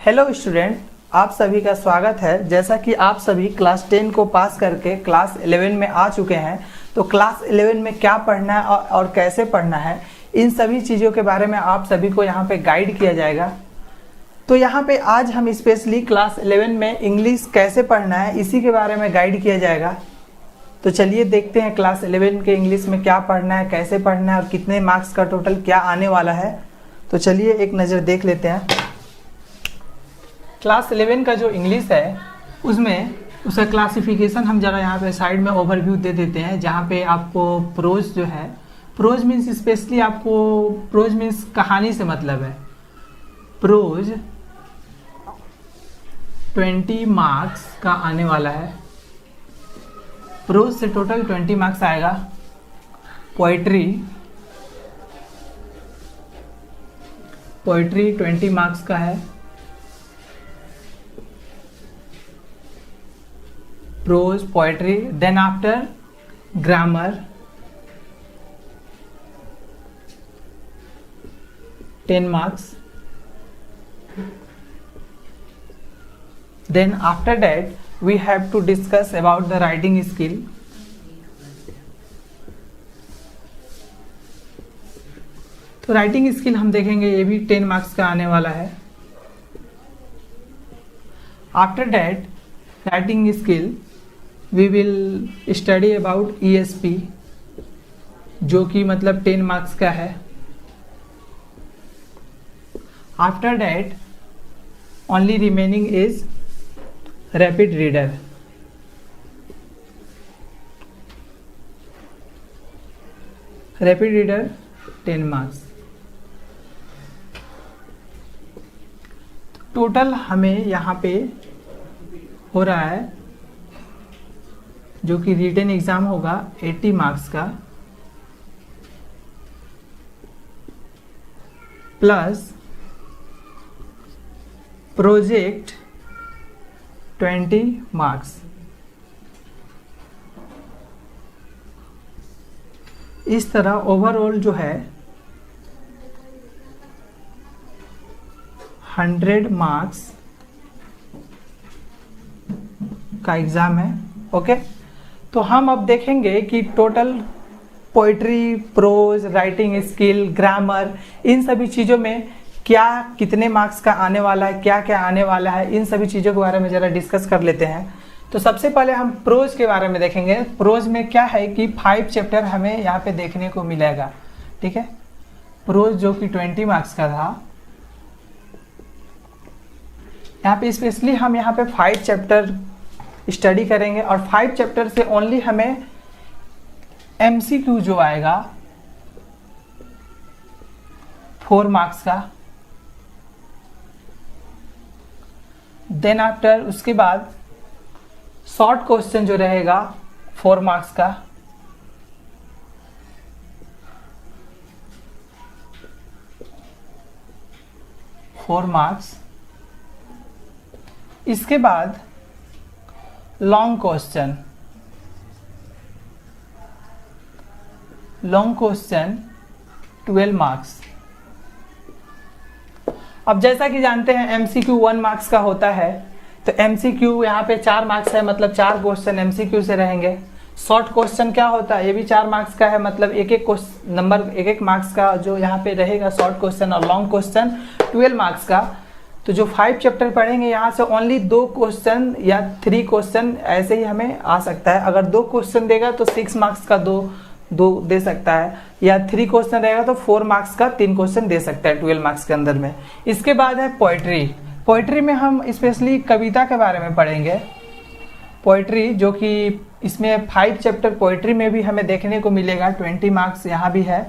Hello student, आप सभी का स्वागत है। जैसा कि आप सभी क्लास 10 को पास करके क्लास 11 में आ चुके हैं, तो क्लास 11 में क्या पढ़ना है और कैसे पढ़ना है, इन सभी चीज़ों के बारे में आप सभी को यहाँ पे गाइड किया जाएगा। तो यहाँ पे आज हम स्पेशली क्लास 11 में इंग्लिश कैसे पढ़ना है इसी के बारे में गाइड किया जाएगा। तो चलिए देखते हैं क्लास 11 के इंग्लिश में क्या पढ़ना है, कैसे पढ़ना है और कितने मार्क्स का टोटल क्या आने वाला है। तो चलिए एक नज़र देख लेते हैं। क्लास 11 का जो इंग्लिश है उसमें उसका क्लासिफिकेशन हम जरा यहाँ पे साइड में ओवरव्यू दे देते हैं, जहाँ पे आपको प्रोज जो है, प्रोज मीन्स स्पेशली आपको प्रोज मीन्स कहानी से मतलब है। प्रोज 20 मार्क्स का आने वाला है। प्रोज से टोटल 20 मार्क्स आएगा। पोइट्री 20 मार्क्स का है। Prose poetry, then after grammar 10 marks, then after that we have to discuss about the writing skill. तो राइटिंग स्किल हम देखेंगे, ये भी 10 मार्क्स का आने वाला है। After that writing skill we will study about ESP, जो कि मतलब 10 मार्क्स का है। After that only remaining is rapid reader. Rapid reader 10 marks. Total हमें यहाँ पे हो रहा है, जो कि रिटन एग्जाम होगा 80 मार्क्स का, प्लस प्रोजेक्ट 20 मार्क्स। इस तरह ओवरऑल जो है 100 मार्क्स का एग्जाम है। ओके, तो हम अब देखेंगे कि total poetry, prose, writing skill, grammar, इन सभी चीज़ों में क्या कितने मार्क्स का आने वाला है, क्या क्या आने वाला है, इन सभी चीज़ों के बारे में ज़रा डिस्कस कर लेते हैं। तो सबसे पहले हम प्रोज के बारे में देखेंगे। प्रोज में क्या है कि 5 चैप्टर हमें यहाँ पे देखने को मिलेगा। ठीक है, प्रोज जो कि 20 मार्क्स का था, यहाँ पे स्पेशली हम यहाँ पे 5 चैप्टर स्टडी करेंगे और 5 चैप्टर से ओनली हमें MCQ जो आएगा 4 मार्क्स का। देन आफ्टर उसके बाद शॉर्ट क्वेश्चन जो रहेगा 4 मार्क्स का। इसके बाद लॉन्ग क्वेश्चन 12 मार्क्स। अब जैसा कि जानते हैं MCQ 1 मार्क्स का होता है, तो MCQ यहाँ पे 4 मार्क्स है, मतलब 4 क्वेश्चन MCQ से रहेंगे। शॉर्ट क्वेश्चन क्या होता है, ये भी 4 मार्क्स का है, मतलब एक एक मार्क्स का जो यहाँ पे रहेगा शॉर्ट क्वेश्चन, और लॉन्ग क्वेश्चन 12 मार्क्स का। तो जो 5 चैप्टर पढ़ेंगे यहाँ से ओनली 2 क्वेश्चन या 3 क्वेश्चन ऐसे ही हमें आ सकता है। अगर 2 क्वेश्चन देगा तो 6 मार्क्स का दो दे सकता है, या 3 क्वेश्चन रहेगा तो 4 मार्क्स का 3 क्वेश्चन दे सकता है 12 मार्क्स के अंदर में। इसके बाद है पोइट्री। पोइट्री में हम स्पेशली कविता के बारे में पढ़ेंगे। पोइट्री जो कि इसमें 5 चैप्टर पोइट्री में भी हमें देखने को मिलेगा, 20 मार्क्स यहाँ भी है।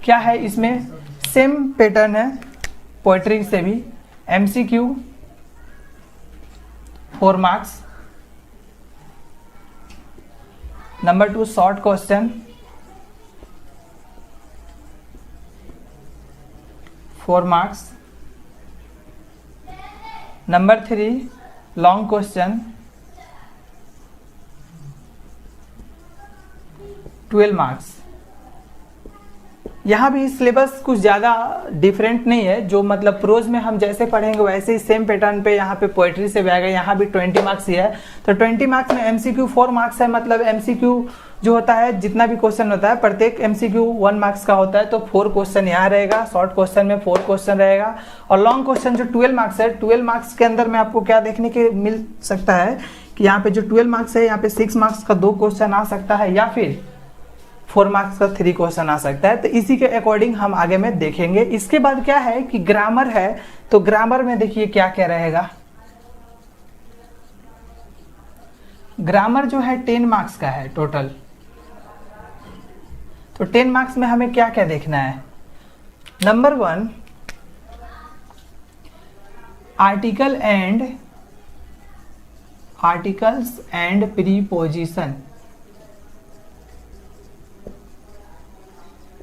क्या है इसमें, सेम पैटर्न है पोइट्री से भी। MCQ 4 marks. Number 2 short question 4 marks. Number 3 long question 12 marks. यहाँ भी सिलेबस कुछ ज़्यादा डिफरेंट नहीं है, जो मतलब प्रोज में हम जैसे पढ़ेंगे वैसे ही सेम पैटर्न पे यहाँ पे पोएट्री से भी आएगा। यहाँ भी 20 मार्क्स ही है, तो 20 मार्क्स में एमसीक्यू 4 मार्क्स है। मतलब एमसीक्यू जो होता है, जितना भी क्वेश्चन होता है प्रत्येक एमसीक्यू 1 मार्क्स का होता है, तो 4 क्वेश्चन यहाँ रहेगा, शॉर्ट क्वेश्चन में 4 क्वेश्चन रहेगा। और लॉन्ग क्वेश्चन जो 12 मार्क्स है, 12 मार्क्स के अंदर में आपको क्या देखने के मिल सकता है कि यहाँ पे जो 12 मार्क्स है, यहाँ पे 6 मार्क्स का 2 क्वेश्चन आ सकता है, या फिर 4 मार्क्स का 3 क्वेश्चन आ सकता है। तो इसी के अकॉर्डिंग हम आगे में देखेंगे। इसके बाद क्या है कि ग्रामर है, तो ग्रामर में देखिए क्या क्या रहेगा। ग्रामर जो है 10 मार्क्स का है टोटल। तो 10 मार्क्स में हमें क्या क्या देखना है। नंबर 1, आर्टिकल्स एंड प्रीपोजिशन,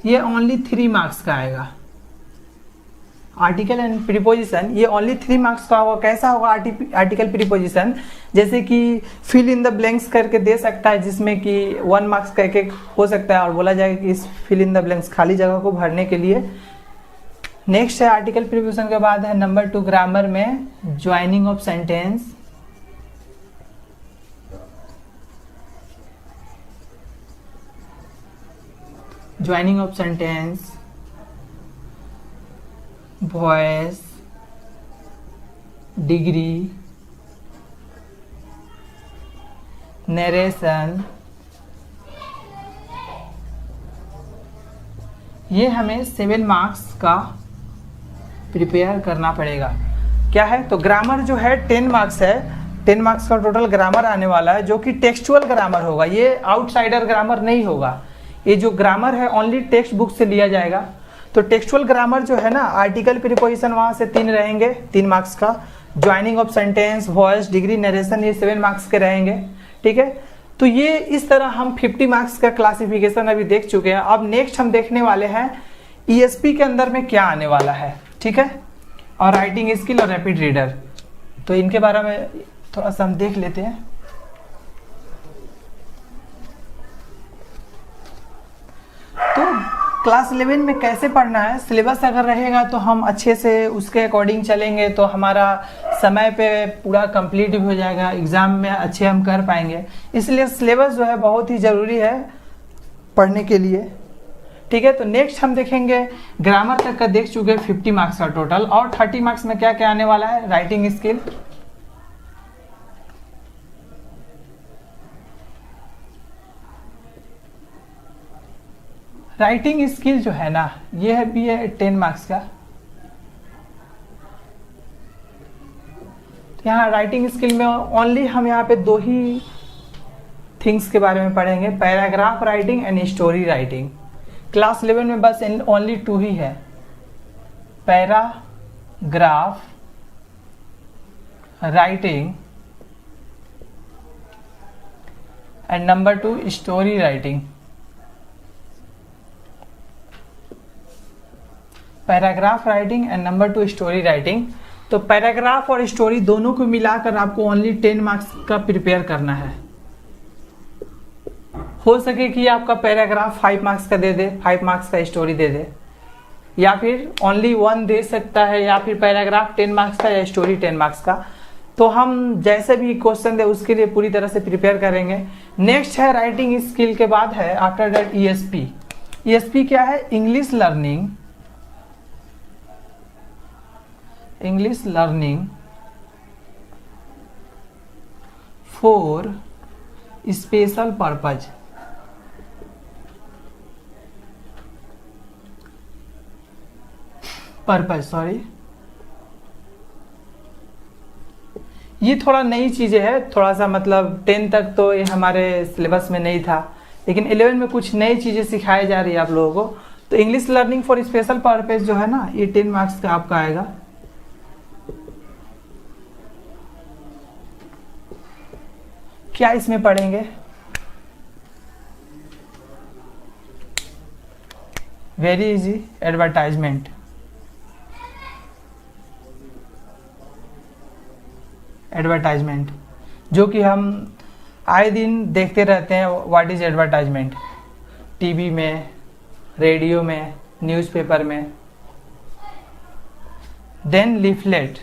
ये ओनली 3 मार्क्स का आएगा। आर्टिकल एंड प्रीपोजिशन ये ओनली 3 मार्क्स का होगा। कैसा होगा आर्टिकल प्रीपोजिशन, जैसे कि फिल इन द ब्लैंक्स करके दे सकता है, जिसमें कि 1 मार्क्स का एक हो सकता है, और बोला जाएगा कि इस फिल इन द ब्लैंक्स खाली जगह को भरने के लिए। नेक्स्ट है आर्टिकल प्रीपोजिशन के बाद है नंबर 2 ग्रामर में joining of sentence, joining of sentence, voice, degree, narration, ये हमें 7 मार्क्स का प्रिपेयर करना पड़ेगा। क्या है, तो ग्रामर जो है 10 मार्क्स है, 10 मार्क्स का टोटल ग्रामर आने वाला है, जो कि टेक्सचुअल ग्रामर होगा, ये आउटसाइडर ग्रामर नहीं होगा। ये जो ग्रामर है ओनली टेक्स्ट बुक से लिया जाएगा। तो टेक्सचुअल ग्रामर जो है ना, आर्टिकल प्रीपोजिशन वहाँ से 3 रहेंगे, 3 मार्क्स का। Joining of sentence, voice, degree, narration, ये 7 मार्क्स के रहेंगे। ठीक है, तो ये इस तरह हम 50 मार्क्स का क्लासिफिकेशन अभी देख चुके हैं। अब नेक्स्ट हम देखने वाले हैं ईएसपी के अंदर में क्या आने वाला है। ठीक है, और राइटिंग स्किल और रैपिड रीडर, तो इनके बारे में थोड़ा सा हम देख लेते हैं। तो क्लास 11 में कैसे पढ़ना है, सिलेबस अगर रहेगा तो हम अच्छे से उसके अकॉर्डिंग चलेंगे, तो हमारा समय पे पूरा कंप्लीट भी हो जाएगा, एग्ज़ाम में अच्छे हम कर पाएंगे। इसलिए सिलेबस जो है बहुत ही ज़रूरी है पढ़ने के लिए। ठीक है, तो नेक्स्ट हम देखेंगे ग्रामर तक का देख चुके 50 मार्क्स का टोटल, और 30 मार्क्स में क्या क्या आने वाला है। राइटिंग स्किल, राइटिंग स्किल जो है ना, ये है भी है 10 मार्क्स का। यहाँ राइटिंग स्किल में ओनली हम यहाँ पे 2 ही थिंग्स के बारे में पढ़ेंगे, paragraph writing and story writing. Class 11 में बस ओनली 2 ही है, paragraph writing and number 2 story writing. Paragraph writing and number 2 story writing. तो पैराग्राफ और स्टोरी दोनों को मिलाकर आपको ओनली 10 मार्क्स का प्रिपेयर करना है। हो सके कि आपका पैराग्राफ 5 मार्क्स का दे दे, 5 मार्क्स का स्टोरी दे दे, या फिर ओनली 1 दे सकता है, या फिर पैराग्राफ 10 मार्क्स का या स्टोरी 10 मार्क्स का। तो हम जैसे भी क्वेश्चन दे उसके लिए पूरी तरह से प्रिपेयर करेंगे। नेक्स्ट है राइटिंग स्किल के बाद है आफ्टर दैट ईएसपी। ईएसपी क्या है, English learning, English learning for special purpose. Sorry, ये थोड़ा नई चीजें है, थोड़ा सा मतलब 10 तक तो ये हमारे सिलेबस में नहीं था, लेकिन 11 में कुछ नई चीजें सिखाई जा रही है आप लोगों को। तो English learning for special purpose जो है ना, ये 10 मार्क्स का आपका आएगा। क्या इसमें पढ़ेंगे, वेरी इजी, एडवर्टाइजमेंट। एडवर्टाइजमेंट जो कि हम आए दिन देखते रहते हैं, व्हाट इज एडवर्टाइजमेंट, टीवी में, रेडियो में, न्यूज़पेपर में। Then leaflet.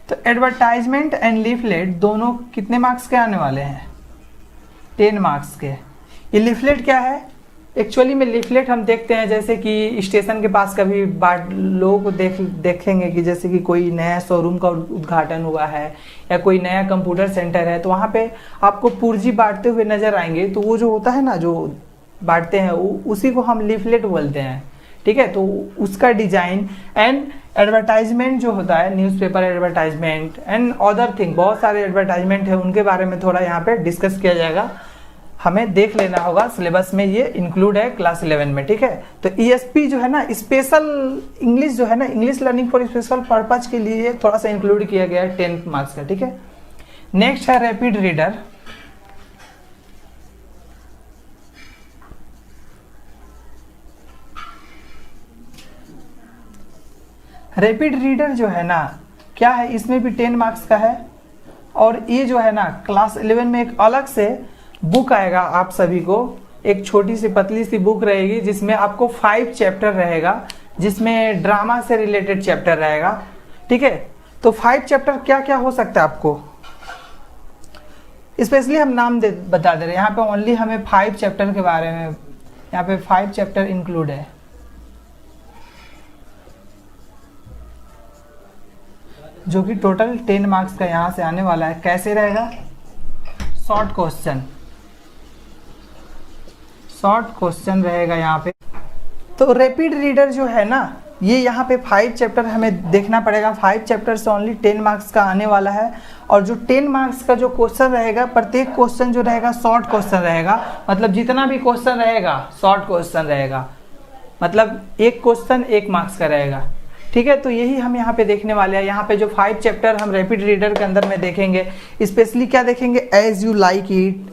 तो एडवर्टाइजमेंट एंड लीफलेट दोनों कितने मार्क्स के आने वाले हैं? 10 मार्क्स के। ये लीफलेट क्या है? एक्चुअली में लीफलेट हम देखते हैं जैसे कि स्टेशन के पास कभी लोगों को देखेंगे कि जैसे कि कोई नया शोरूम का उद्घाटन हुआ है या कोई नया कंप्यूटर सेंटर है, तो वहाँ पे आपको पुर्जी बांटते हुए नजर आएंगे। तो वो जो होता है ना, जो बांटते हैं, उसी को हम लीफलेट बोलते हैं। ठीक है, तो उसका डिजाइन एंड एडवर्टाइजमेंट जो होता है, newspaper advertisement and other thing, बहुत सारे एडवर्टाइजमेंट है, उनके बारे में थोड़ा यहाँ पे डिस्कस किया जाएगा। हमें देख लेना होगा, सिलेबस में ये इंक्लूड है क्लास 11 में। ठीक है, तो ईएसपी जो है ना, स्पेशल इंग्लिश जो है ना, English learning for special purpose के लिए थोड़ा सा इंक्लूड किया गया है 10 मार्क्स का। ठीक है, नेक्स्ट है रैपिड रीडर। रैपिड रीडर जो है ना, क्या है, इसमें भी 10 मार्क्स का है। और ये जो है ना, क्लास 11 में एक अलग से बुक आएगा आप सभी को, एक छोटी सी पतली सी बुक रहेगी जिसमें आपको 5 चैप्टर रहेगा, जिसमें ड्रामा से रिलेटेड चैप्टर रहेगा। ठीक है, तो 5 चैप्टर क्या क्या हो सकता है आपको, स्पेशली हम नाम बता दे रहे हैं। यहाँ पे ओनली हमें 5 चैप्टर के बारे में, यहाँ पे 5 चैप्टर इंक्लूड है। जो कि टोटल 10 मार्क्स का यहाँ से आने वाला है। कैसे रहेगा? शॉर्ट क्वेश्चन रहेगा यहाँ पे। तो रैपिड रीडर जो है ना, ये यहाँ पे 5 चैप्टर हमें देखना पड़ेगा। 5 चैप्टर से ओनली 10 मार्क्स का आने वाला है। और जो 10 मार्क्स का जो क्वेश्चन रहेगा, प्रत्येक क्वेश्चन जो रहेगा शॉर्ट क्वेश्चन रहेगा। मतलब जितना भी क्वेश्चन रहेगा शॉर्ट क्वेश्चन रहेगा, मतलब एक क्वेश्चन 1 मार्क्स का रहेगा। ठीक है, तो यही हम यहाँ पे देखने वाले हैं। यहाँ पे जो 5 चैप्टर हम रैपिड रीडर के अंदर में देखेंगे, स्पेशली क्या देखेंगे, as you like it,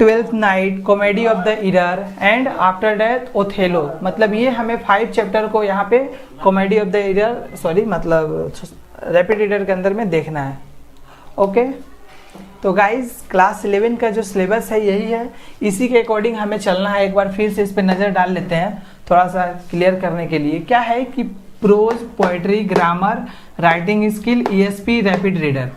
12th night, comedy of the year and after death Othello. मतलब ये हमें 5 चैप्टर को यहाँ पे कॉमेडी ऑफ द ईयर मतलब रैपिड रीडर के अंदर में देखना है। ओके, तो गाइज क्लास 11 का जो सिलेबस है यही है, इसी के अकॉर्डिंग हमें चलना है। एक बार फिर से इस पर नज़र डाल लेते हैं थोड़ा सा क्लियर करने के लिए। क्या है कि prose, poetry, grammar, writing skill, ESP, rapid reader,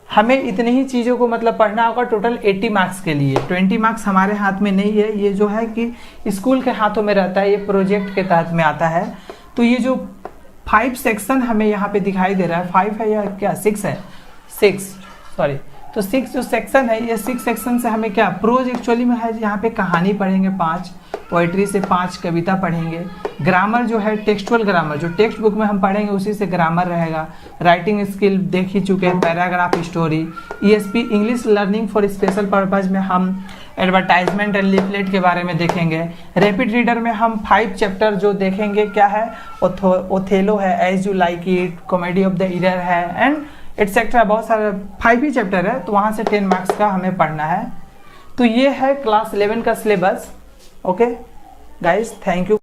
हमें इतनी ही चीज़ों को मतलब पढ़ना होगा टोटल 80 मार्क्स के लिए। 20 मार्क्स हमारे हाथ में नहीं है, ये जो है कि स्कूल के हाथों में रहता है, ये प्रोजेक्ट के तहत में आता है। तो ये जो 5 सेक्शन हमें यहाँ पे दिखाई दे रहा है, 5 है या क्या 6 है, 6 सॉरी, तो 6 जो सेक्शन है, ये 6 सेक्शन से हमें क्या, प्रोज एक्चुअली में है, यहाँ पे कहानी पढ़ेंगे 5, पोइट्री से 5 कविता पढ़ेंगे, ग्रामर जो है टेक्सचुअल ग्रामर जो टेक्स्ट बुक में हम पढ़ेंगे उसी से ग्रामर रहेगा, राइटिंग स्किल देख ही चुके हैं, paragraph, story, ESP English learning for special purpose में हम एडवर्टाइजमेंट एंड लीफलेट के बारे में देखेंगे। रैपिड रीडर में हम 5 चैप्टर जो देखेंगे, क्या है, ओथेलो है, as you like it, comedy of the year है एंड एटसेट्रा, बहुत सारे 5 ही चैप्टर है, तो वहाँ से 10 मार्क्स का हमें पढ़ना है। तो ये है क्लास 11 का syllabus. Okay guys, thank you.